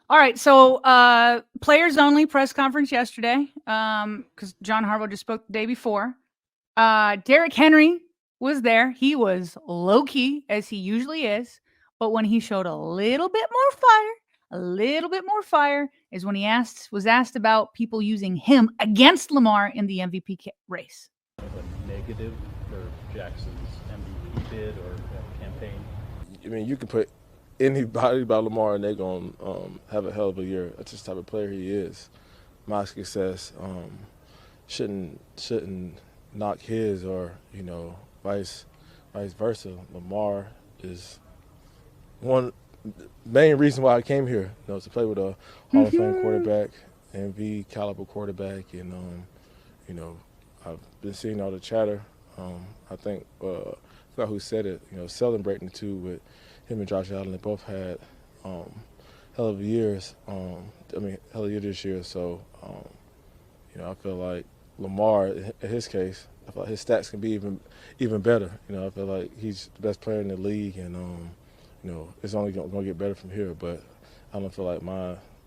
All right, so players only press conference yesterday because John Harbaugh just spoke the day before. Derrick Henry was there. He was low key as he usually is, but when he showed a little bit more fire, is when he was asked about people using him against Lamar in the MVP race. A negative for Jackson's MVP bid or campaign. I mean, you can put anybody about Lamar and they're going to have a hell of a year. That's just the type of player he is. My success shouldn't knock his or, vice versa. Lamar is one main reason why I came here, to play with a Hall of Fame quarterback, MVP caliber quarterback, and I've been seeing all the chatter. I think I forgot who said it. Celebrating the two with him and Josh Allen. They both had hell of years. Hell of a year this year. So, I feel like Lamar, in his case, I feel like his stats can be even better. I feel like he's the best player in the league, and it's only going to get better from here. But I don't feel like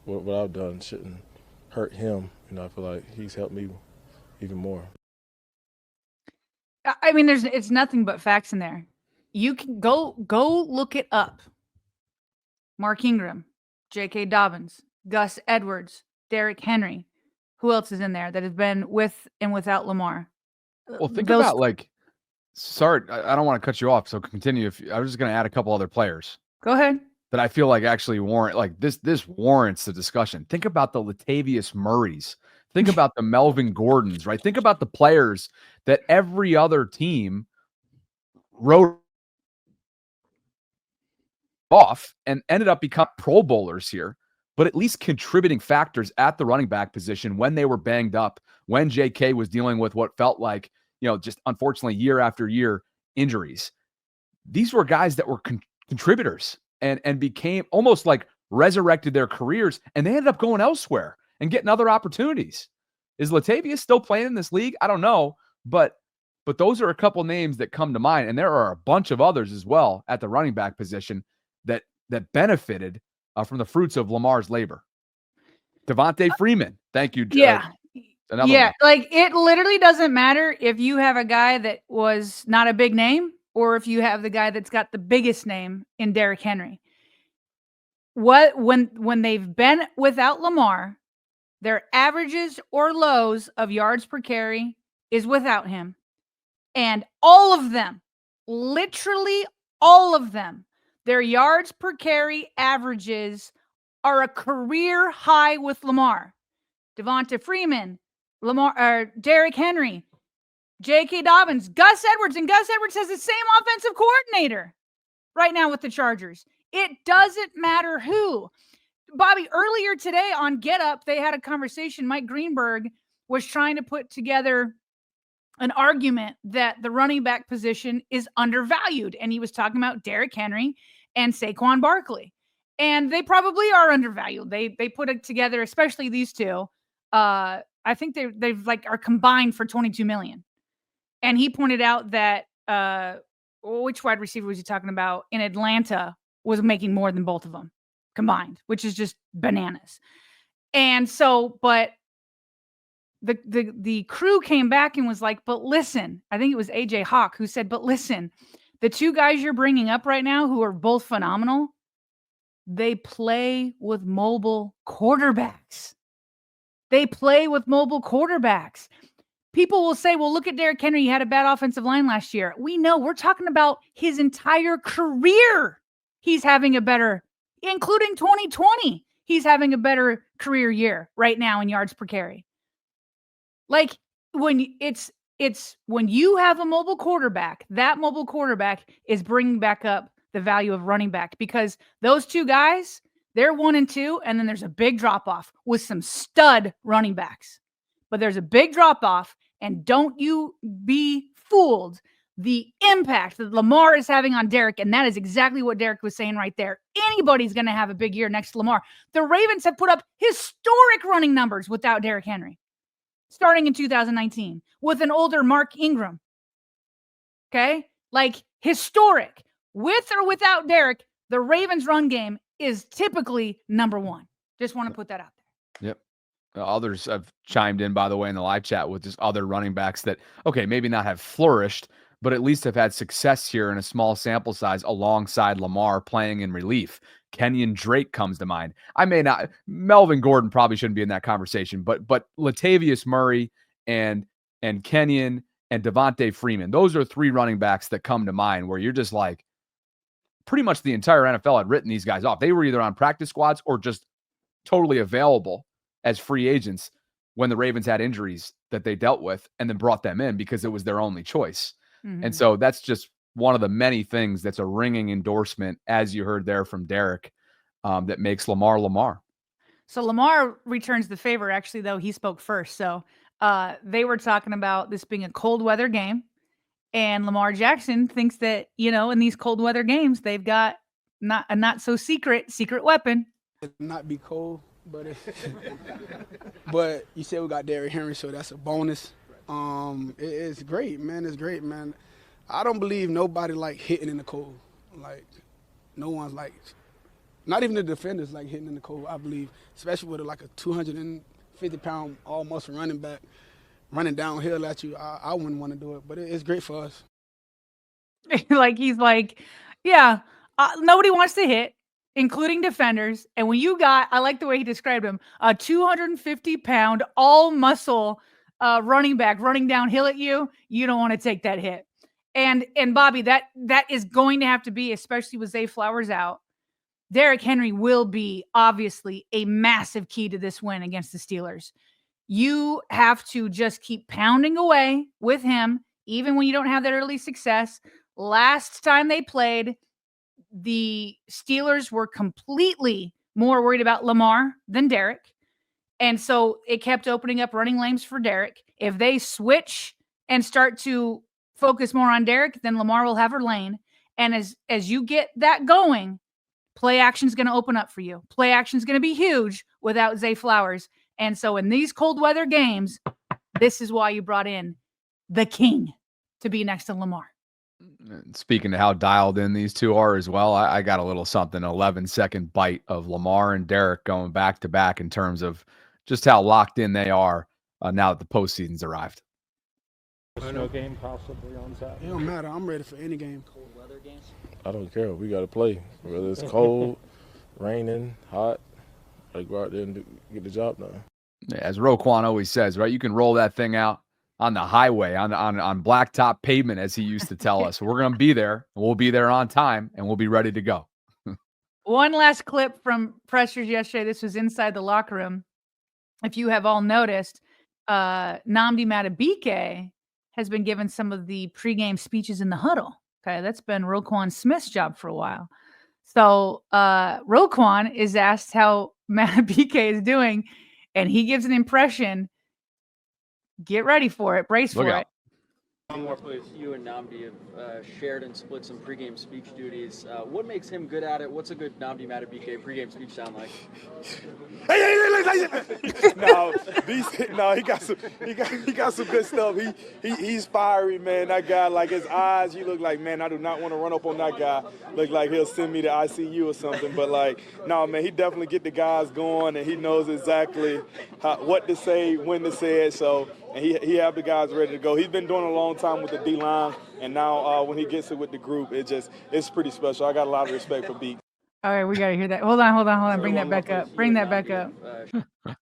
what I've done shouldn't hurt him. I feel like he's helped me even more. I mean, it's nothing but facts in there. You can go look it up. Mark Ingram, J.K. Dobbins, Gus Edwards, Derrick Henry. Who else is in there that has been with and without Lamar? Well, think about sorry, I don't want to cut you off, so continue. I was just going to add a couple other players. Go ahead. That I feel like actually warrant, this warrants the discussion. Think about the Latavius Murrays. Think about the Melvin Gordons, right? Think about the players that every other team wrote off and ended up becoming Pro Bowlers here, but at least contributing factors at the running back position when they were banged up, when JK was dealing with what felt like, just unfortunately year after year injuries. These were guys that were contributors and became almost like resurrected their careers, and they ended up going elsewhere and getting other opportunities. Is Latavius still playing in this league? I don't know, but those are a couple names that come to mind, and there are a bunch of others as well at the running back position that benefited from the fruits of Lamar's labor. Devontae Freeman, thank you. Yeah, one. Like it literally doesn't matter if you have a guy that was not a big name or if you have the guy that's got the biggest name in Derrick Henry. When they've been without Lamar, their averages or lows of yards per carry is without him. And all of them, literally all of them, their yards per carry averages are a career high with Lamar. Devonta Freeman, Derrick Henry, J.K. Dobbins, Gus Edwards, and Gus Edwards has the same offensive coordinator right now with the Chargers. It doesn't matter who. Bobby, earlier today on Get Up, they had a conversation. Mike Greenberg was trying to put together an argument that the running back position is undervalued. And he was talking about Derrick Henry and Saquon Barkley. And they probably are undervalued. They put it together, especially these two. I think they've are combined for $22 million. And he pointed out that which wide receiver was he talking about in Atlanta was making more than both of them combined, which is just bananas. And so, but the crew came back and was like, but listen, I think it was AJ Hawk who said, but listen, the two guys you're bringing up right now who are both phenomenal, they play with mobile quarterbacks. People will say, well, look at Derrick Henry. He had a bad offensive line last year. We know. We're talking about his entire career. He's having a better, including 2020, he's having a better career year right now in yards per carry. Like when when you have a mobile quarterback, that mobile quarterback is bringing back up the value of running back because those two guys, they're 1 and 2, and then there's a big drop off with some stud running backs. But there's a big drop off, and don't you be fooled. The impact that Lamar is having on Derrick, and that is exactly what Derrick was saying right there. Anybody's going to have a big year next to Lamar. The Ravens have put up historic running numbers without Derrick Henry, starting in 2019 with an older Mark Ingram. Okay? Like historic. With or without Derrick, the Ravens run game is typically number one. Just want to put that out there. Yep. Others have chimed in, by the way, in the live chat with just other running backs that, okay, maybe not have flourished, but at least have had success here in a small sample size alongside Lamar playing in relief. Kenyon Drake comes to mind. I may not, Melvin Gordon probably shouldn't be in that conversation, but Latavius Murray and Kenyon and Devontae Freeman, those are 3 running backs that come to mind where you're just like, pretty much the entire NFL had written these guys off. They were either on practice squads or just totally available as free agents when the Ravens had injuries that they dealt with and then brought them in because it was their only choice. Mm-hmm. And so that's just one of the many things that's a ringing endorsement, as you heard there from Derrick, that makes Lamar. So Lamar returns the favor. Actually, though, he spoke first. So they were talking about this being a cold weather game. And Lamar Jackson thinks that, in these cold weather games, they've got a not so secret weapon. It not be cold, but but you said we got Derrick Henry, so that's a bonus. It's great, man. It's great, man. I don't believe nobody like hitting in the cold. Like no one's like, not even the defenders like hitting in the cold. I believe, especially with like a 250-pound all muscle running back running downhill at you. I wouldn't want to do it, but it's great for us. He's like, yeah, nobody wants to hit, including defenders. And when you got, I like the way he described him, a 250-pound all muscle running back running downhill at you, you don't want to take that hit. And Bobby, that is going to have to be, especially with Zay Flowers out. Derrick Henry will be obviously a massive key to this win against the Steelers. You have to just keep pounding away with him, even when you don't have that early success. Last time they played, the Steelers were completely more worried about Lamar than Derrick. And so it kept opening up running lanes for Derrick. If they switch and start to focus more on Derrick, then Lamar will have her lane. And as you get that going, play action is going to open up for you. Play action is going to be huge without Zay Flowers. And so in these cold weather games, this is why you brought in the king to be next to Lamar. Speaking of how dialed in these two are as well, I got a little something, 11-second bite of Lamar and Derrick going back to back in terms of just how locked in they are now that the postseason's arrived. Snow game possibly on Saturday. It don't matter. I'm ready for any game. Cold weather games? I don't care. We got to play. Whether it's cold, raining, hot, I go out there and get the job done. As Roquan always says, right? You can roll that thing out on the highway, on blacktop pavement, as he used to tell us. We're going to be there. We'll be there on time, and we'll be ready to go. One last clip from pressers yesterday. This was inside the locker room. If you have all noticed, Nnamdi Madubuike has been given some of the pregame speeches in the huddle. Okay, that's been Roquan Smith's job for a while. So Roquan is asked how Madubuike is doing, and he gives an impression. Get ready for it. Brace for it. More plays. You and Nnamdi have shared and split some pregame speech duties. What makes him good at it? What's a good Nnamdi Madubuike pregame speech sound like? He got some good stuff. He's fiery, man. That guy, like his eyes, you look like, man, I do not want to run up on that guy. Look like he'll send me to ICU or something. But like, no, man, he definitely get the guys going, and he knows exactly what to say, when to say it. So. And he have the guys ready to go. He's been doing it a long time with the D-line, and now when he gets it with the group, it's pretty special. I got a lot of respect for Beak. All right, we got to hear that. Hold on. Bring that back up. Bring that back up.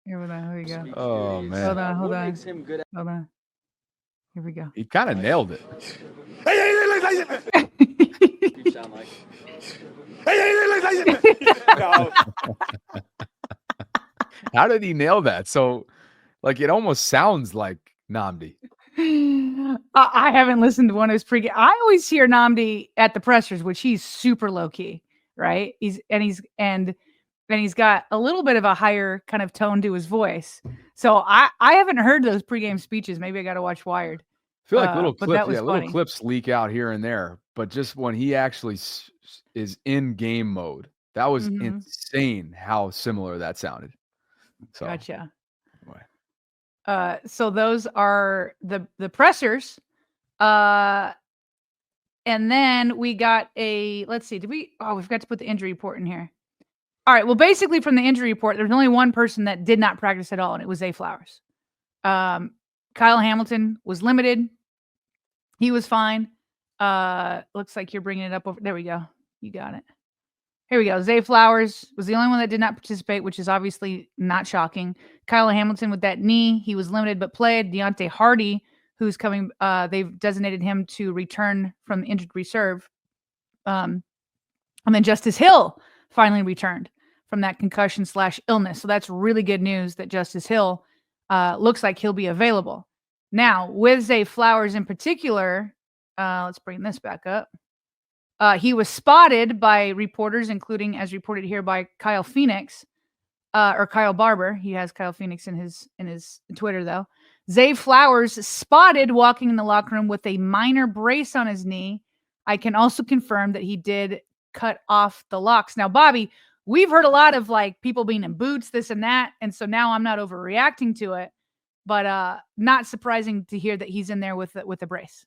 Here we go. Oh, man. Hold on. Makes him good at Hold on. Here we go. He kind of nailed it. speech sound like? No. How did he nail that? So, like, it almost sounds like Nnamdi. I haven't listened to one of his pregame. I always hear Nnamdi at the pressers, which he's super low key, right? He's got a little bit of a higher kind of tone to his voice. So I haven't heard those pregame speeches. Maybe I got to watch Wired. I feel like little funny. clips leak out here and there, but just when he actually is in game mode, that was insane how similar that sounded. So, Gotcha. Anyway. So those are the pressers. And then we got let's see, we've got to put the injury report in here. All right. Well, basically, from the injury report, there's only one person that did not practice at all, and it was Zay Flowers. Kyle Hamilton was limited. He was fine. Looks like you're bringing it up over. There we go. You got it. Here we go. Zay Flowers was the only one that did not participate, which is obviously not shocking. Kyle Hamilton with that knee, he was limited but played. Deontay Hardy, who's coming, they've designated him to return from injured reserve. And then Justice Hill finally returned from that concussion/illness. So that's really good news that Justice Hill looks like he'll be available. Now, with Zay Flowers in particular, let's bring this back up. He was spotted by reporters, including, as reported here, by Kyle Phoenix, or Kyle Barber. He has Kyle Phoenix in his Twitter, though. Zay Flowers spotted walking in the locker room with a minor brace on his knee. I can also confirm that he did cut off the locks. Now, Bobby, we've heard a lot of like people being in boots, this and that, and so now I'm not overreacting to it, but not surprising to hear that he's in there with a brace.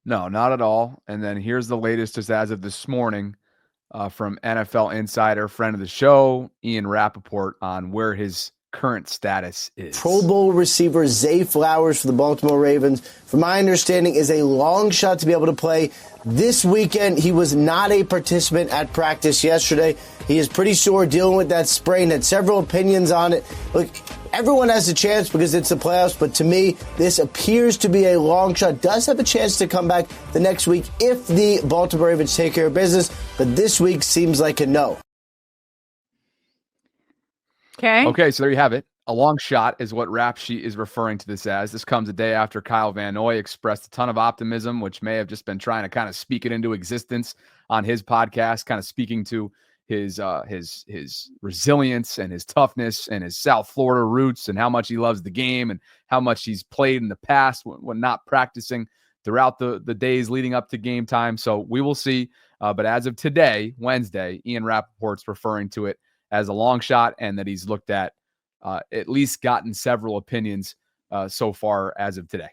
No, not at all. And then here's the latest just as of this morning from NFL insider, friend of the show, Ian Rappaport, on where his current status is. Pro Bowl receiver Zay Flowers for the Baltimore Ravens, from my understanding, is a long shot to be able to play this weekend. He was not a participant at practice yesterday. He is pretty sore dealing with that sprain, had several opinions on it. Look, everyone has a chance because it's the playoffs, but to me, this appears to be a long shot. Does have a chance to come back the next week if the Baltimore Ravens take care of business, but this week seems like a no. Okay, so there you have it. A long shot is what Rap Sheet is referring to this as. This comes a day after Kyle Van Noy expressed a ton of optimism, which may have just been trying to kind of speak it into existence on his podcast, kind of speaking to his resilience and his toughness and his South Florida roots and how much he loves the game and how much he's played in the past when not practicing throughout the days leading up to game time. So we will see. But as of today, Wednesday, Ian Rappaport's referring to it as a long shot and that he's looked at least gotten several opinions so far as of today.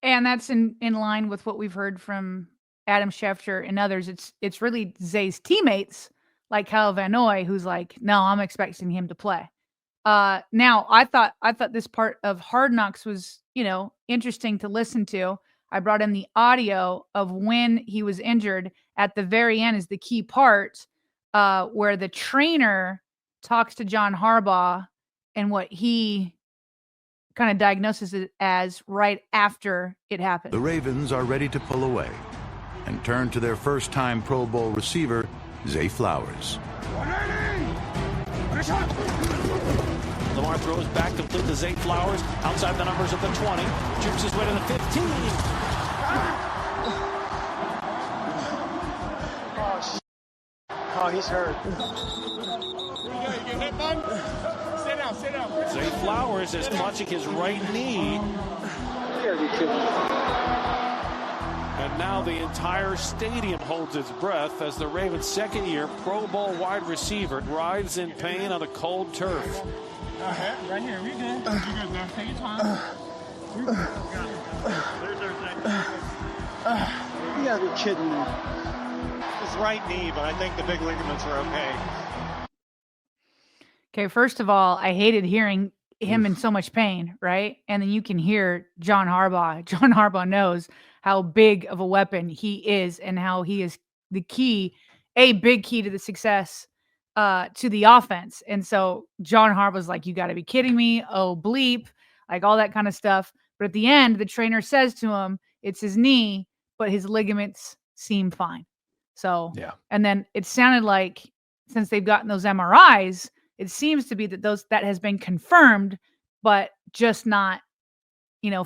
And that's in line with what we've heard from Adam Schefter and others. It's really Zay's teammates like Kyle Van Noy who's like, no, I'm expecting him to play. Now I thought this part of Hard Knocks was, interesting to listen to. I brought in the audio of when he was injured. At the very end is the key part where the trainer talks to John Harbaugh and what he kind of diagnoses it as right after it happened. The Ravens are ready to pull away and turn to their first-time Pro Bowl receiver, Zay Flowers. Lamar throws back complete to Zay Flowers outside the numbers of the 20. Jukes his way to the 15. Oh, he's hurt. You get hit, bud? Sit down. Zay Flowers is clutching his right knee. And now the entire stadium holds its breath as the Ravens' second-year Pro Bowl wide receiver rides in pain on a cold turf. Right here, we good. You good, man. Take your time. There's everything. You gotta be kidding me. His right knee, but I think the big ligaments are okay. Okay, first of all, I hated hearing him in so much pain, right? And then you can hear John Harbaugh. John Harbaugh knows how big of a weapon he is and how he is the key, a big key to the success to the offense. And so John Harbaugh's like, you got to be kidding me. Oh, bleep, like all that kind of stuff. But at the end, the trainer says to him, it's his knee, but his ligaments seem fine. So, yeah. And then it sounded like since they've gotten those MRIs, it seems to be that has been confirmed, but just not,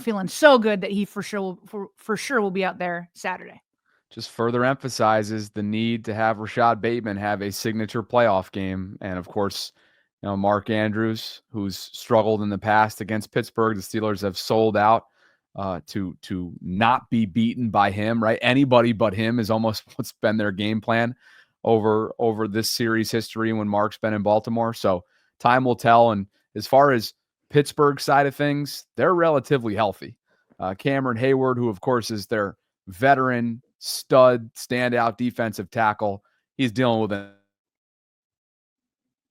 feeling so good that he for sure will be out there Saturday. Just further emphasizes the need to have Rashad Bateman have a signature playoff game. And of course, Mark Andrews, who's struggled in the past against Pittsburgh, the Steelers have sold out to not be beaten by him, right? Anybody but him is almost what's been their game plan over this series history when Mark's been in Baltimore. So time will tell. And as far as Pittsburgh side of things, they're relatively healthy. Cameron Hayward, who of course is their veteran stud standout defensive tackle, he's dealing with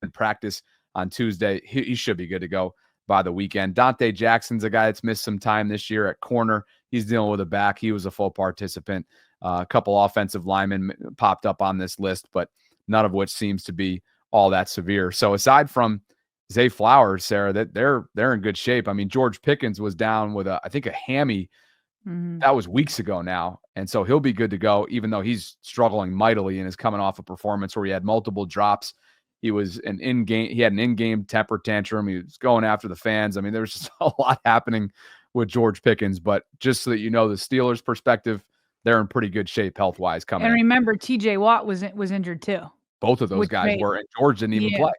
in practice on Tuesday. He should be good to go by the weekend. Dante Jackson's a guy that's missed some time this year at corner. He's dealing with a back. He was a full participant. A couple offensive linemen popped up on this list, but none of which seems to be all that severe. So aside from Zay Flowers, Sarah, that they're in good shape. I mean, George Pickens was down with I think a hammy. That was weeks ago now. And so he'll be good to go, even though he's struggling mightily and is coming off a performance where he had multiple drops. He had an in-game temper tantrum. He was going after the fans. I mean, there was just a lot happening with George Pickens, but just so that you know, the Steelers' perspective, they're in pretty good shape health-wise coming And in. remember, TJ Watt was injured too. Both of those guys were, and George didn't even play.